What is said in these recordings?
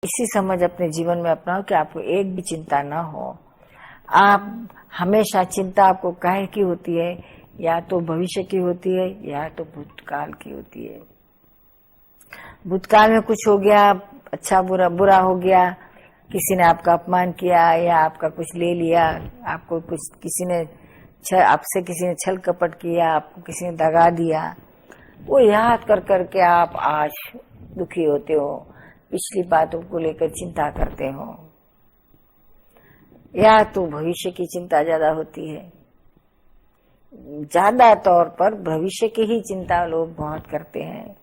इसी समझ अपने जीवन में अपनाओ कि आपको एक भी चिंता ना हो। आप हमेशा चिंता आपको काहे की होती है, या तो भविष्य की होती है या तो भूतकाल की होती है। भूतकाल में कुछ हो गया, अच्छा बुरा हो गया, किसी ने आपका अपमान किया या आपका कुछ ले लिया, आपको कुछ आपसे किसी ने छल कपट किया, आपको किसी ने दगा दिया, वो याद कर करके आप आज दुखी होते हो, पिछली बातों को लेकर चिंता करते हो, या तो भविष्य की चिंता ज्यादा होती है। ज्यादा तौर पर भविष्य की ही चिंता लोग बहुत करते हैं।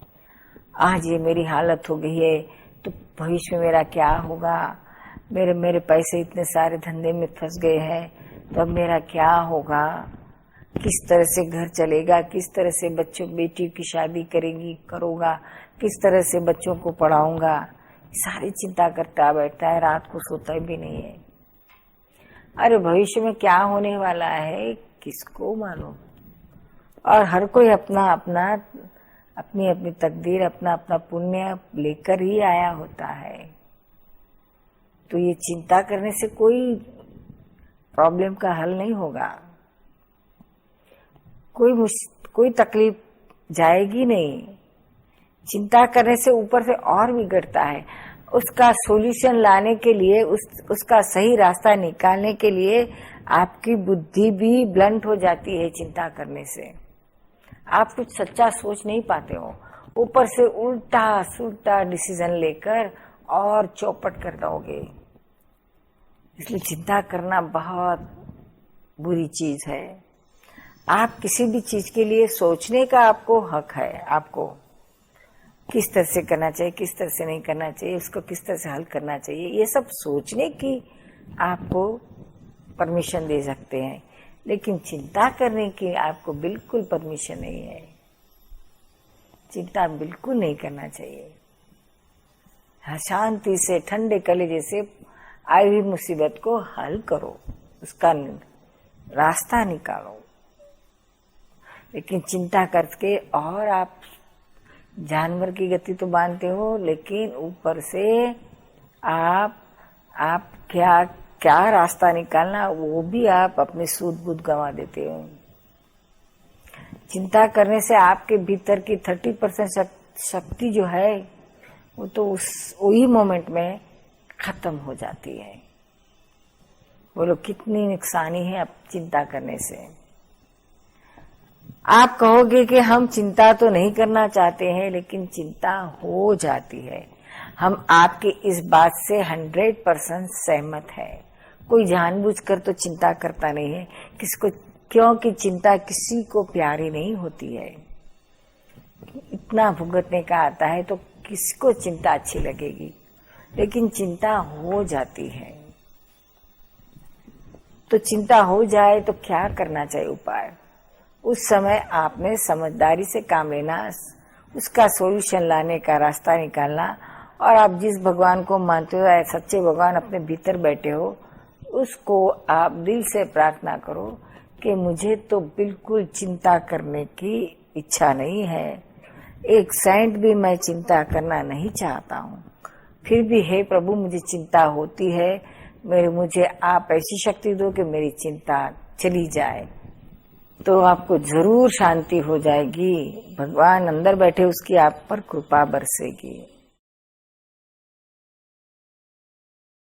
आज ये मेरी हालत हो गई है तो भविष्य में मेरा क्या होगा, मेरे पैसे इतने सारे धंधे में फंस गए हैं तो अब मेरा क्या होगा, किस तरह से घर चलेगा, किस तरह से बेटी की शादी करूंगा, किस तरह से बच्चों को पढ़ाऊंगा, सारी चिंता करता बैठता है, रात को सोता भी नहीं है। अरे भविष्य में क्या होने वाला है किसको मालूम। और हर कोई अपनी अपनी तकदीर, अपना अपना पुण्य लेकर ही आया होता है। तो ये चिंता करने से कोई प्रॉब्लम का हल नहीं होगा, कोई तकलीफ जाएगी नहीं। चिंता करने से ऊपर से और बिगड़ता है। उसका सॉल्यूशन लाने के लिए, उसका सही रास्ता निकालने के लिए आपकी बुद्धि भी ब्लंट हो जाती है। चिंता करने से आप कुछ सच्चा सोच नहीं पाते हो, ऊपर से उल्टा सुल्टा डिसीजन लेकर और चौपट कर दोगे। इसलिए चिंता करना बहुत बुरी चीज है। आप किसी भी चीज के लिए सोचने का आपको हक है। आपको किस तरह से करना चाहिए, किस तरह से नहीं करना चाहिए, उसको किस तरह से हल करना चाहिए, ये सब सोचने की आपको परमिशन दे सकते हैं, लेकिन चिंता करने की आपको बिल्कुल परमिशन नहीं है। चिंता बिल्कुल नहीं करना चाहिए। शांति से ठंडे कलेजे से आई हुई मुसीबत को हल करो, उसका रास्ता निकालो। लेकिन चिंता करके और आप जानवर की गति तो बांधते हो, लेकिन ऊपर से आप क्या रास्ता निकालना वो भी आप अपनी सूझ बूझ गंवा देते हो। चिंता करने से आपके भीतर की 30% शक्ति जो है वो तो वही मोमेंट में खत्म हो जाती है। बोलो कितनी नुकसानी है अब चिंता करने से। आप कहोगे कि हम चिंता तो नहीं करना चाहते हैं, लेकिन चिंता हो जाती है। हम आपके इस बात से 100% सहमत है। कोई जानबूझकर तो चिंता करता नहीं है क्योंकि चिंता किसी को प्यारी नहीं होती है। इतना भुगतने का आता है तो किसको चिंता अच्छी लगेगी, लेकिन चिंता हो जाती है। तो चिंता हो जाए तो क्या करना चाहिए उपाय? उस समय आपने समझदारी से काम लेना, उसका सॉल्यूशन लाने का रास्ता निकालना, और आप जिस भगवान को मानते हो, सच्चे भगवान अपने भीतर बैठे हो, उसको आप दिल से प्रार्थना करो कि मुझे तो बिल्कुल चिंता करने की इच्छा नहीं है, एक सेंट भी मैं चिंता करना नहीं चाहता हूँ। फिर भी हे प्रभु मुझे चिंता होती है, मुझे आप ऐसी शक्ति दो कि मेरी चिंता चली जाए। तो आपको जरूर शांति हो जाएगी। भगवान अंदर बैठे उसकी आप पर कृपा बरसेगी।